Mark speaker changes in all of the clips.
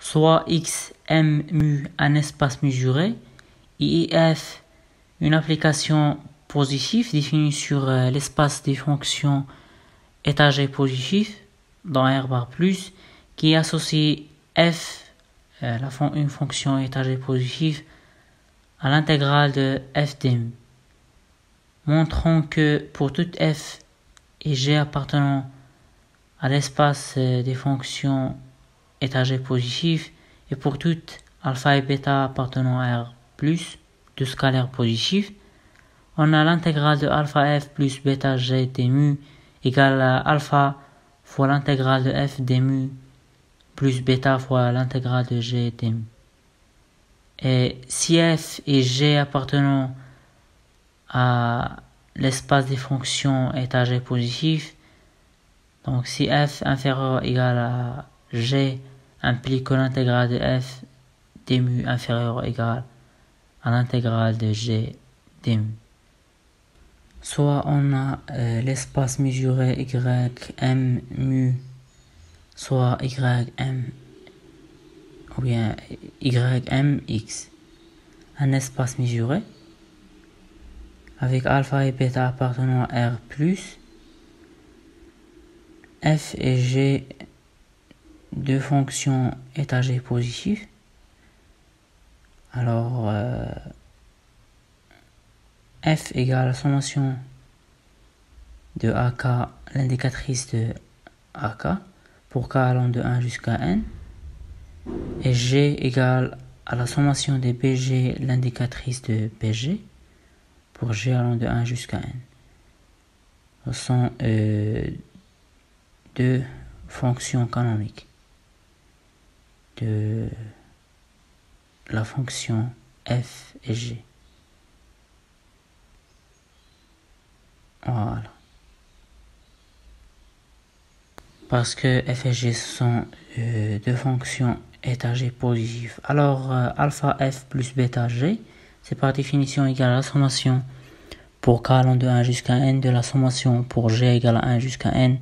Speaker 1: soit X, M, mu, un espace mesuré, et F, une application positive définie sur l'espace des fonctions étagées positives dans R bar plus, qui associe F, une fonction étagée positive, à l'intégrale de F d mu. Montrons que pour toute F et G appartenant à l'espace des fonctions étagées positives et pour toutes alpha et bêta appartenant à R plus de scalaires positifs, on a l'intégrale de alpha F plus bêta G d mu égale à alpha fois l'intégrale de F d mu plus bêta fois l'intégrale de G d mu. Et si F et G appartenant à l'espace des fonctions étagées positives, donc si F inférieur égal à G implique que l'intégrale de F d mu inférieur égale à l'intégrale de G d mu. Soit on a l'espace mesuré ym mu, soit ym ou bien ymx, un espace mesuré avec alpha et bêta appartenant à R plus, F et G deux fonctions étagées positives. Alors F égale la sommation de AK, l'indicatrice de AK, pour K allant de 1 jusqu'à N, et G égale à la sommation de BG, l'indicatrice de BG, pour G allant de 1 jusqu'à N. Ce sont deux fonctions canoniques de la fonction F et G. Voilà. Parce que F et G sont deux fonctions étagées positives. Alors, alpha F plus bêta G, c'est par définition égal à la sommation pour K allant de 1 jusqu'à N de la sommation pour G égale à 1 jusqu'à N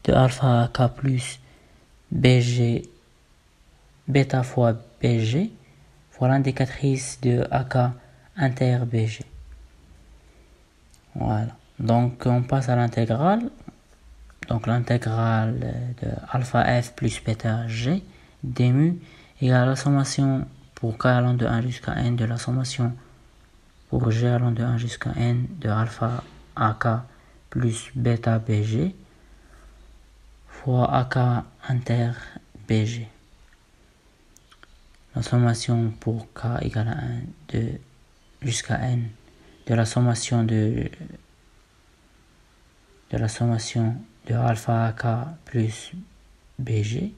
Speaker 1: de alpha K plus BG, bêta fois BG, fois l'indicatrice de AK inter BG. Voilà. Donc, on passe à l'intégrale. Donc, l'intégrale de alpha F plus bêta G d mu égale à la sommation pour K allant de 1 jusqu'à N de la sommation pour G allant de 1 jusqu'à N de alpha AK plus bêta BG fois AK inter BG. La sommation pour K égale à 1 de jusqu'à N de la sommation de alpha AK plus BG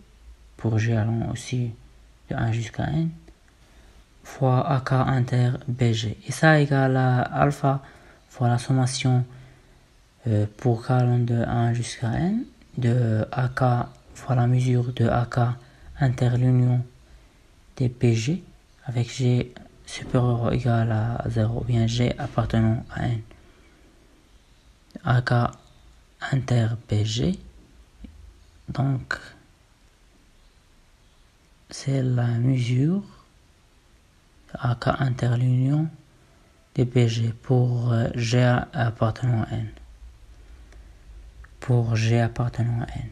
Speaker 1: pour G allant aussi de 1 jusqu'à N fois AK inter BG. Et ça égale à alpha fois la sommation pour K allant de 1 jusqu'à N de AK fois la mesure de AK inter l'union des BG avec G supérieur ou égal à 0 ou bien G appartenant à N. AK inter BG, donc c'est la mesure AK inter l'union des BG pour G appartenant à N. Pour G appartenant à N.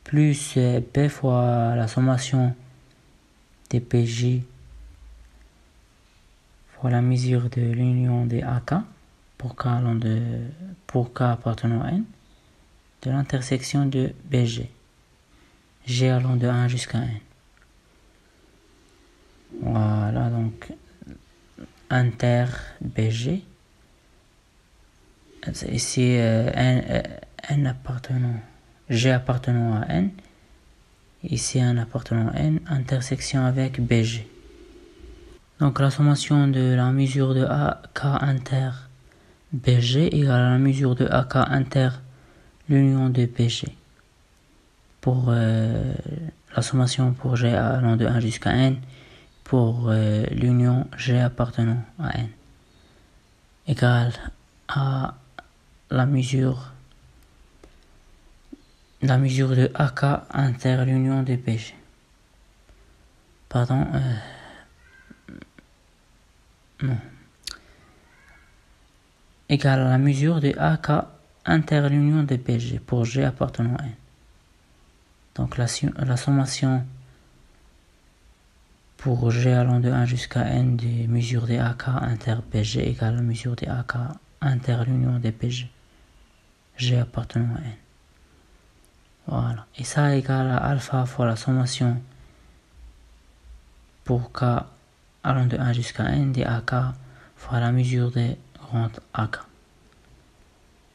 Speaker 1: Plus B fois la sommation des PJ fois la mesure de l'union des AK pour K appartenant à N de l'intersection de BG. G allant de 1 jusqu'à N. Voilà, donc inter BG. Ici N appartenant, G appartenant à N. Ici N appartenant à N, intersection avec BG. Donc la sommation de la mesure de AK inter BG égale à la mesure de AK inter l'union de BG. Pour la sommation pour G allant de 1 jusqu'à N, pour l'union G appartenant à N, égale à la mesure la mesure de AK inter l'union des PG. Pardon, non. Égale à la mesure de AK inter l'union des PG pour G appartenant à N. Donc la sommation pour G allant de 1 jusqu'à N des mesures des AK inter PG égale à la mesure des AK inter l'union des PG. G appartenant à N. Voilà. Et ça égale à alpha fois la sommation pour K allant de 1 jusqu'à N des AK fois la mesure des rangs AK.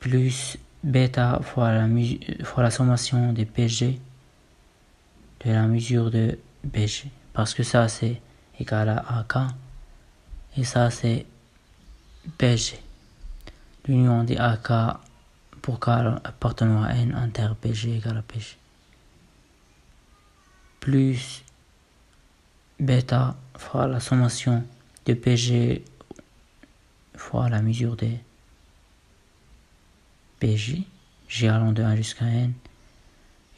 Speaker 1: Plus bêta fois la sommation des PG de la mesure de BG. Parce que ça c'est égal à AK et ça c'est BG. L'union des AK pour K appartenant à N inter PG égale à PG. Plus bêta fois la sommation de PG fois la mesure de PG, G allant de 1 jusqu'à N.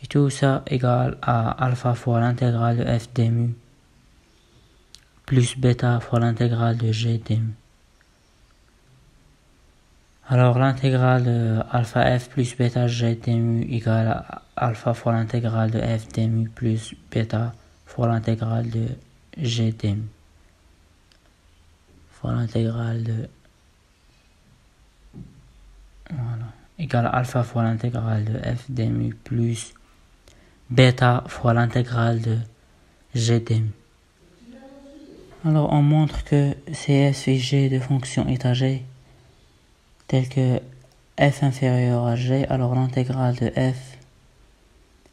Speaker 1: Et tout ça égale à alpha fois l'intégrale de F d mu plus bêta fois l'intégrale de G d mu. Alors l'intégrale de alpha f plus bêta G d mu égale à alpha fois l'intégrale de F d mu plus bêta fois l'intégrale de G d mu. Fois l'intégrale de... Voilà. Égale à alpha fois l'intégrale de F d mu plus bêta fois l'intégrale de G d mu. Alors on montre que Cs et G de fonctions étagées telles que f inférieur à g, alors l'intégrale de f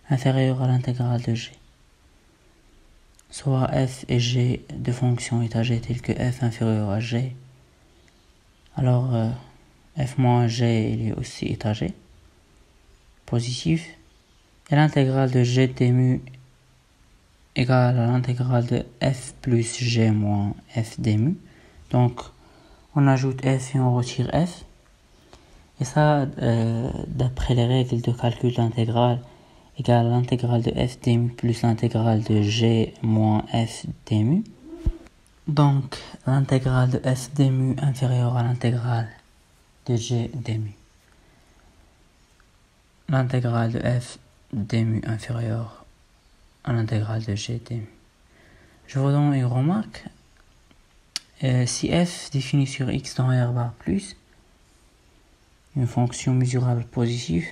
Speaker 1: inférieure à l'intégrale de g. Soit f et g de fonctions étagées telles que f inférieur à g, alors f moins g il est aussi étagé, positif, et l'intégrale de g d mu égale à l'intégrale de f plus g moins f d mu. Donc on ajoute f et on retire f. Et ça, d'après les règles de calcul d'intégrale, égale à l'intégrale de f d mu plus l'intégrale de g moins f d mu. Donc l'intégrale de f d mu inférieure à l'intégrale de g d mu. L'intégrale de f d mu inférieure à l'intégrale de g d mu. Je vous donne une remarque. Si f défini sur x dans R bar plus une fonction mesurable positive,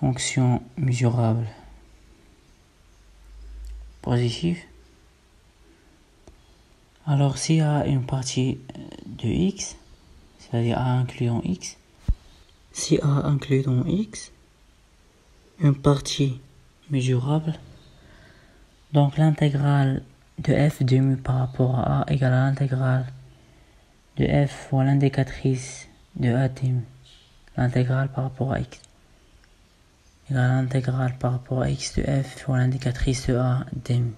Speaker 1: fonction mesurable positive, alors s'il y a une partie de x, c'est-à-dire a inclus dans x, si a inclus dans x une partie mesurable, donc l'intégrale de f de mu par rapport à a égale à l'intégrale de f fois l'indicatrice de a d mu, l'intégrale par rapport à x, égale à l'intégrale par rapport à x de f fois l'indicatrice de a d mu.